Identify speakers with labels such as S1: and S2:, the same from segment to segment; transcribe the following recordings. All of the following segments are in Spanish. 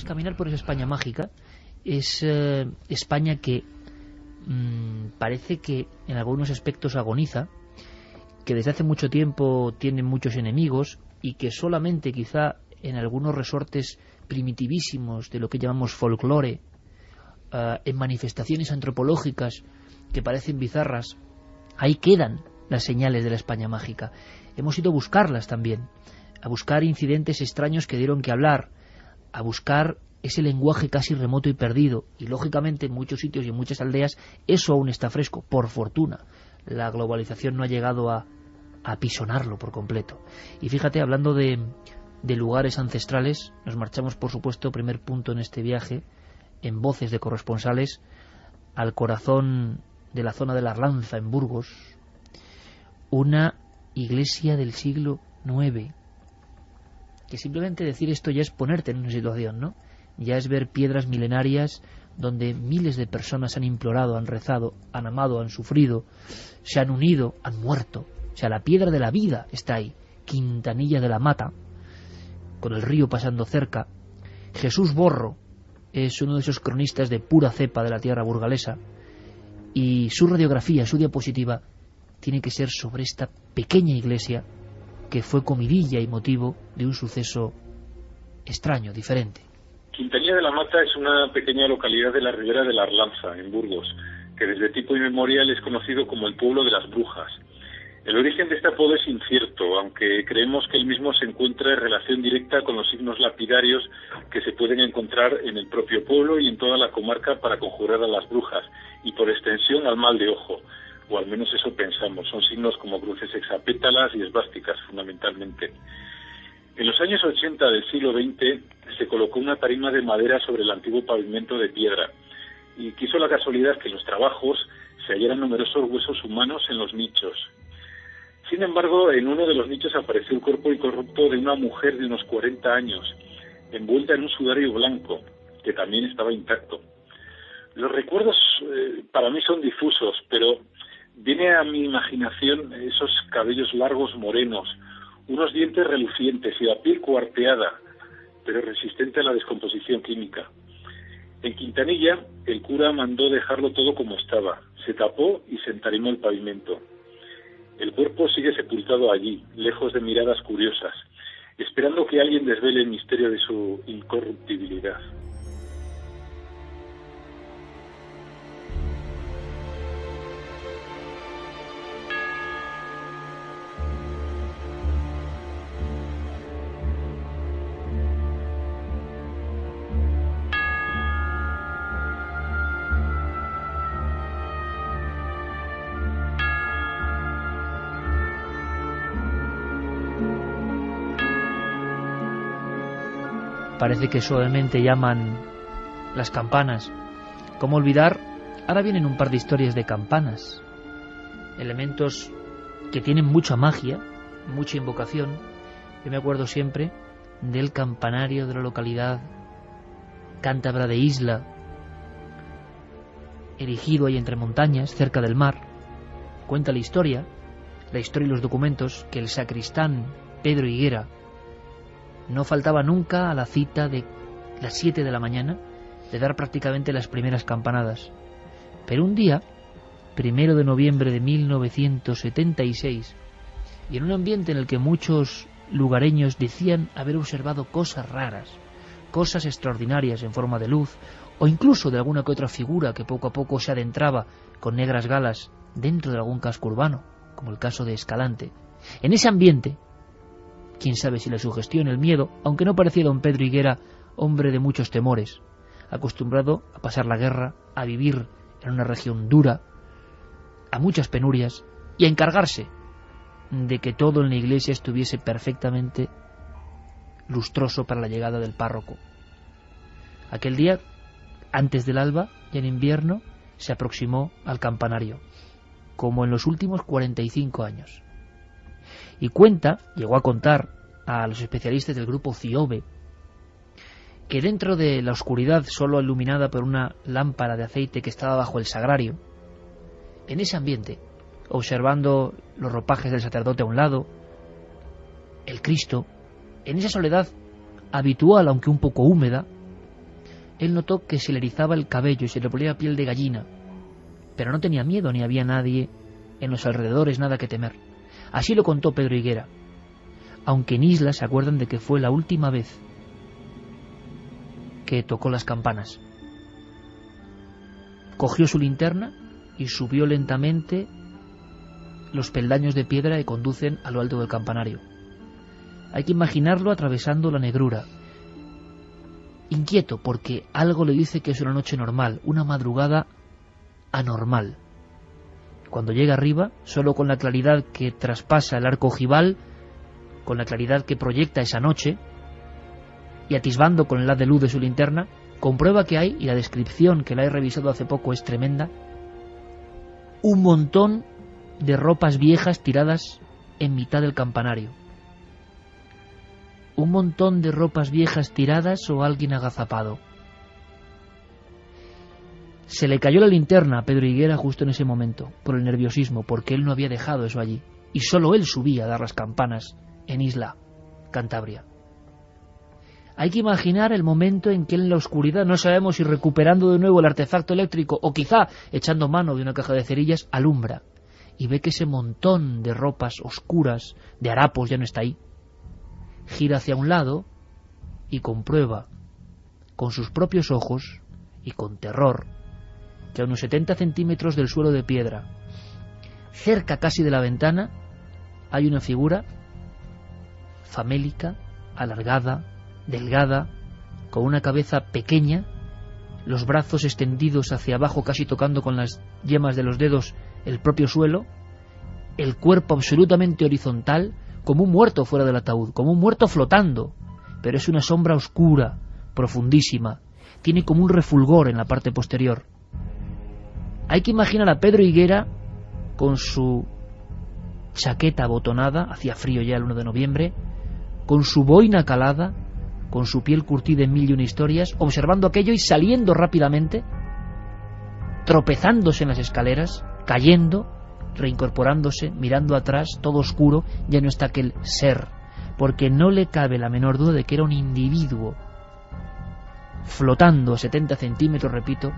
S1: es caminar por esa España mágica, es España que parece que en algunos aspectos agoniza, que desde hace mucho tiempo tiene muchos enemigos y que solamente quizá en algunos resortes primitivísimos de lo que llamamos folclore, en manifestaciones antropológicas que parecen bizarras, ahí quedan las señales de la España mágica. Hemos ido a buscarlas también, a buscar incidentes extraños que dieron que hablar, a buscar ese lenguaje casi remoto y perdido, y lógicamente en muchos sitios y en muchas aldeas eso aún está fresco, por fortuna. La globalización no ha llegado a apisonarlo por completo. Y fíjate, hablando de lugares ancestrales, nos marchamos, por supuesto, primer punto en este viaje, en voces de corresponsales, al corazón de la zona de la Arlanza, en Burgos, una iglesia del siglo IX, que simplemente decir esto ya es ponerte en una situación, ¿no? Ya es ver piedras milenarias donde miles de personas han implorado, han rezado, han amado, han sufrido, se han unido, han muerto. O sea, la piedra de la vida está ahí. Quintanilla de la Mata, con el río pasando cerca. Jesús Borro es uno de esos cronistas de pura cepa de la tierra burgalesa, y su radiografía, su diapositiva, tiene que ser sobre esta pequeña iglesia que fue comidilla y motivo de un suceso extraño, diferente.
S2: Quintanilla de la Mata es una pequeña localidad de la ribera de la Arlanza, en Burgos, que desde tiempo inmemorial es conocido como el pueblo de las brujas. El origen de este apodo es incierto, aunque creemos que el mismo se encuentra en relación directa con los signos lapidarios que se pueden encontrar en el propio pueblo y en toda la comarca para conjurar a las brujas, y por extensión al mal de ojo, o al menos eso pensamos. Son signos como cruces hexapétalas y esvásticas, fundamentalmente. En los años 80 del siglo XX se colocó una tarima de madera sobre el antiguo pavimento de piedra, y quiso la casualidad que en los trabajos se hallaran numerosos huesos humanos en los nichos. Sin embargo, en uno de los nichos apareció el cuerpo incorrupto de una mujer de unos 40 años, envuelta en un sudario blanco, que también estaba intacto. Los recuerdos para mí son difusos, pero viene a mi imaginación esos cabellos largos morenos, unos dientes relucientes y la piel cuarteada, pero resistente a la descomposición química. En Quintanilla, el cura mandó dejarlo todo como estaba, se tapó y se entarimó el pavimento. El cuerpo sigue sepultado allí, lejos de miradas curiosas, esperando que alguien desvele el misterio de su incorruptibilidad.
S1: Parece que suavemente llaman las campanas. ¿Cómo olvidar? Ahora vienen un par de historias de campanas, elementos que tienen mucha magia, mucha invocación. Yo me acuerdo siempre del campanario de la localidad cántabra de Isla, erigido ahí entre montañas, cerca del mar. Cuenta la historia y los documentos, que el sacristán Pedro Higuera no faltaba nunca a la cita de las 7 de la mañana de dar prácticamente las primeras campanadas. Pero un día, 1 de noviembre de 1976, y en un ambiente en el que muchos lugareños decían haber observado cosas raras, cosas extraordinarias en forma de luz, o incluso de alguna que otra figura que poco a poco se adentraba con negras galas dentro de algún casco urbano, como el caso de Escalante. En ese ambiente, quién sabe si la sugestión, el miedo, aunque no parecía don Pedro Higuera hombre de muchos temores, acostumbrado a pasar la guerra, a vivir en una región dura, a muchas penurias, y a encargarse de que todo en la iglesia estuviese perfectamente lustroso para la llegada del párroco. Aquel día, antes del alba, y en invierno, se aproximó al campanario, como en los últimos 45 años. Y llegó a contar a los especialistas del grupo CIOBE, que dentro de la oscuridad solo iluminada por una lámpara de aceite que estaba bajo el sagrario, en ese ambiente, observando los ropajes del sacerdote a un lado, el Cristo, en esa soledad habitual, aunque un poco húmeda, él notó que se le erizaba el cabello y se le ponía piel de gallina, pero no tenía miedo ni había nadie en los alrededores, nada que temer. Así lo contó Pedro Higuera, aunque en Isla se acuerdan de que fue la última vez que tocó las campanas. Cogió su linterna y subió lentamente los peldaños de piedra que conducen a lo alto del campanario. Hay que imaginarlo atravesando la negrura, inquieto porque algo le dice que es una noche normal, una madrugada anormal. Cuando llega arriba, solo con la claridad que traspasa el arco ojival, con la claridad que proyecta esa noche, y atisbando con el haz de luz de su linterna, comprueba que hay, y la descripción que la he revisado hace poco es tremenda, un montón de ropas viejas tiradas en mitad del campanario. Un montón de ropas viejas tiradas o alguien agazapado. Se le cayó la linterna a Pedro Higuera justo en ese momento, por el nerviosismo, porque él no había dejado eso allí, y solo él subía a dar las campanas en Isla, Cantabria. Hay que imaginar el momento en que en la oscuridad, no sabemos si recuperando de nuevo el artefacto eléctrico o quizá echando mano de una caja de cerillas, alumbra y ve que ese montón de ropas oscuras, de harapos, ya no está ahí. Gira hacia un lado y comprueba con sus propios ojos y con terror que a unos 70 centímetros del suelo de piedra, cerca casi de la ventana, hay una figura famélica, alargada, delgada, con una cabeza pequeña, los brazos extendidos hacia abajo casi tocando con las yemas de los dedos el propio suelo, el cuerpo absolutamente horizontal, como un muerto fuera del ataúd, como un muerto flotando, pero es una sombra oscura, profundísima, tiene como un refulgor en la parte posterior. Hay que imaginar a Pedro Higuera con su chaqueta abotonada, hacía frío ya el 1 de noviembre, con su boina calada, con su piel curtida en 1001 historias, observando aquello y saliendo rápidamente, tropezándose en las escaleras, cayendo, reincorporándose, mirando atrás, todo oscuro, ya no está aquel ser, porque no le cabe la menor duda de que era un individuo flotando a 70 centímetros, repito,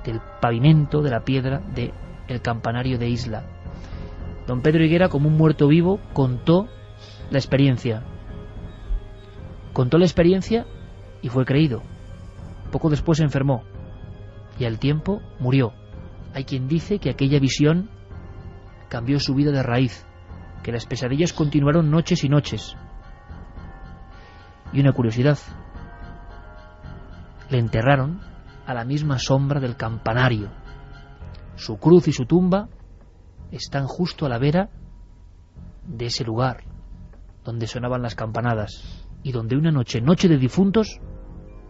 S1: del pavimento, de la piedra, del campanario de Isla. Don Pedro Higuera, como un muerto vivo, contó la experiencia. Contó la experiencia y fue creído. Poco después se enfermó y al tiempo murió. Hay quien dice que aquella visión cambió su vida de raíz, que las pesadillas continuaron noches y noches. Y una curiosidad, le enterraron a la misma sombra del campanario. Su cruz y su tumba están justo a la vera de ese lugar donde sonaban las campanadas y donde una noche, noche de difuntos,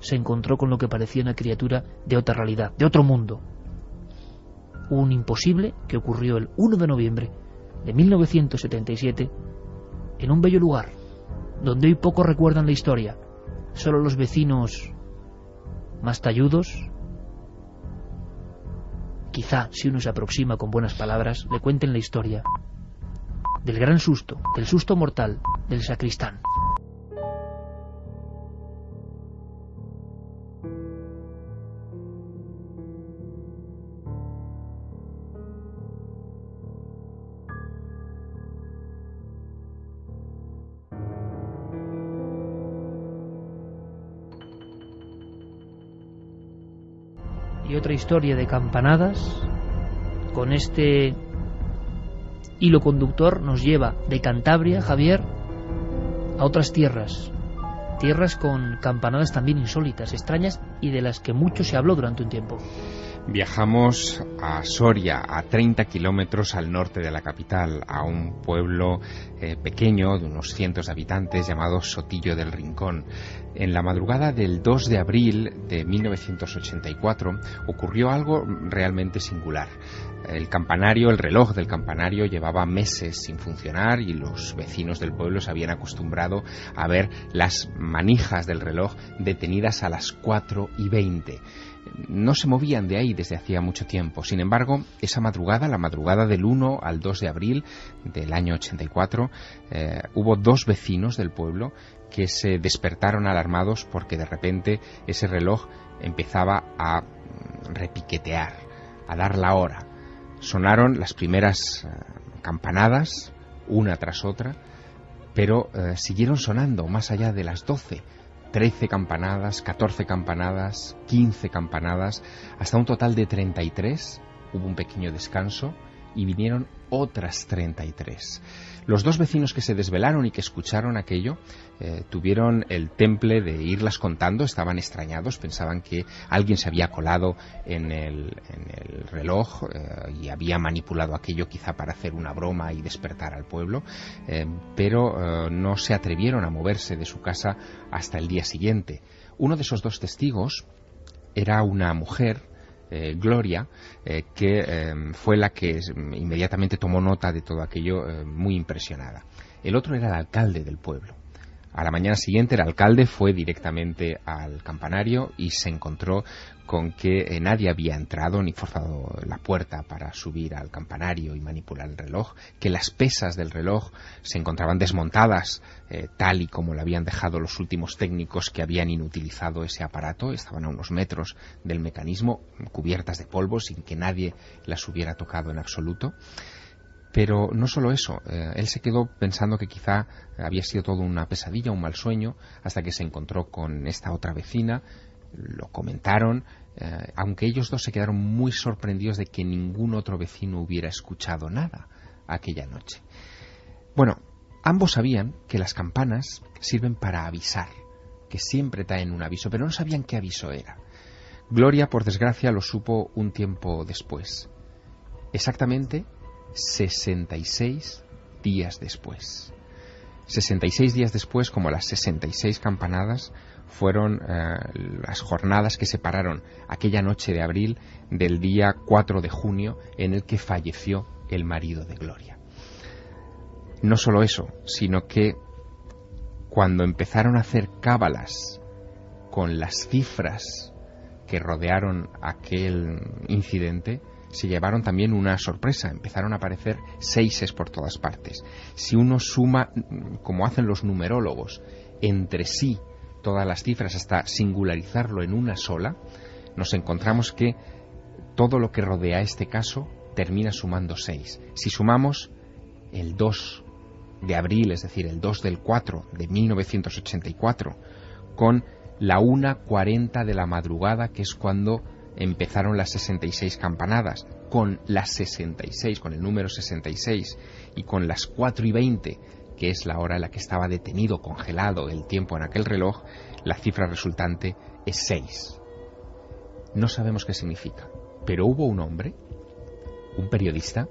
S1: se encontró con lo que parecía una criatura de otra realidad, de otro mundo. Un imposible que ocurrió el 1 de noviembre de 1977 en un bello lugar donde hoy pocos recuerdan la historia, solo los vecinos más talludos, quizá si uno se aproxima con buenas palabras, le cuenten la historia del gran susto, del susto mortal del sacristán. Y otra historia de campanadas, con este hilo conductor, nos lleva de Cantabria, Javier, a otras tierras. Tierras con campanadas también insólitas, extrañas y de las que mucho se habló durante un tiempo.
S3: Viajamos a Soria, a 30 kilómetros al norte de la capital, a un pueblo pequeño de unos cientos de habitantes llamado Sotillo del Rincón. En la madrugada del 2 de abril de 1984 ocurrió algo realmente singular. El campanario, el reloj del campanario llevaba meses sin funcionar y los vecinos del pueblo se habían acostumbrado a ver las manijas del reloj detenidas a las 4:20. No se movían de ahí así desde hacía mucho tiempo. Sin embargo, esa madrugada, la madrugada del 1 al 2 de abril del año 84, hubo 2 vecinos del pueblo que se despertaron alarmados porque de repente ese reloj empezaba a repiquetear, a dar la hora. Sonaron las primeras campanadas, una tras otra, pero siguieron sonando más allá de las 12. 13 campanadas, 14 campanadas, 15 campanadas, hasta un total de 33. Hubo un pequeño descanso y vinieron otras 33. Los 2 vecinos que se desvelaron y que escucharon aquello tuvieron el temple de irlas contando, estaban extrañados, pensaban que alguien se había colado en el reloj y había manipulado aquello quizá para hacer una broma y despertar al pueblo, pero no se atrevieron a moverse de su casa hasta el día siguiente. Uno de esos 2 testigos era una mujer, Gloria, que fue la que inmediatamente tomó nota de todo aquello, muy impresionada. El otro era el alcalde del pueblo. A la mañana siguiente el alcalde fue directamente al campanario y se encontró con que nadie había entrado ni forzado la puerta para subir al campanario y manipular el reloj, que las pesas del reloj se encontraban desmontadas tal y como lo habían dejado los últimos técnicos que habían inutilizado ese aparato. Estaban a unos metros del mecanismo, cubiertas de polvo, sin que nadie las hubiera tocado en absoluto. Pero no solo eso, él se quedó pensando que quizá había sido todo una pesadilla, un mal sueño, hasta que se encontró con esta otra vecina, lo comentaron, aunque ellos 2 se quedaron muy sorprendidos de que ningún otro vecino hubiera escuchado nada aquella noche. Bueno, ambos sabían que las campanas sirven para avisar, que siempre traen un aviso, pero no sabían qué aviso era. Gloria, por desgracia, lo supo un tiempo después. Exactamente 66 días después. 66 días después, como las 66 campanadas, fueron las jornadas que separaron aquella noche de abril del día 4 de junio en el que falleció el marido de Gloria. No solo eso, sino que cuando empezaron a hacer cábalas con las cifras que rodearon aquel incidente, se llevaron también una sorpresa. Empezaron a aparecer 6 por todas partes. Si uno suma, como hacen los numerólogos, entre sí todas las cifras hasta singularizarlo en una sola, nos encontramos que todo lo que rodea este caso termina sumando 6. Si sumamos el 2 de abril, es decir, el 2 del 4 de 1984, con la 1:40 de la madrugada, que es cuando empezaron las 66 campanadas, con las 66, con el número 66, y con las 4:20, que es la hora en la que estaba detenido, congelado el tiempo en aquel reloj, la cifra resultante es 6. No sabemos qué significa, pero hubo un hombre, un periodista,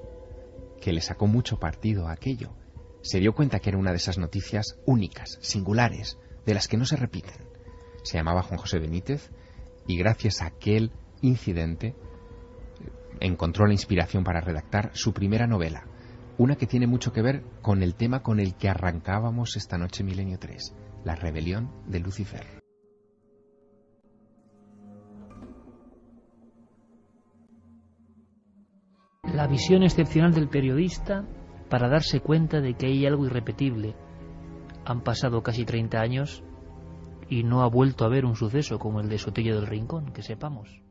S3: que le sacó mucho partido a aquello. Se dio cuenta que era una de esas noticias únicas, singulares, de las que no se repiten. Se llamaba Juan José Benítez, y gracias a aquel incidente encontró la inspiración para redactar su primera novela, una que tiene mucho que ver con el tema con el que arrancábamos esta noche Milenio 3, la rebelión de Lucifer.
S1: La visión excepcional del periodista para darse cuenta de que hay algo irrepetible. Han pasado casi 30 años y no ha vuelto a haber un suceso como el de Sotillo del Rincón, que sepamos.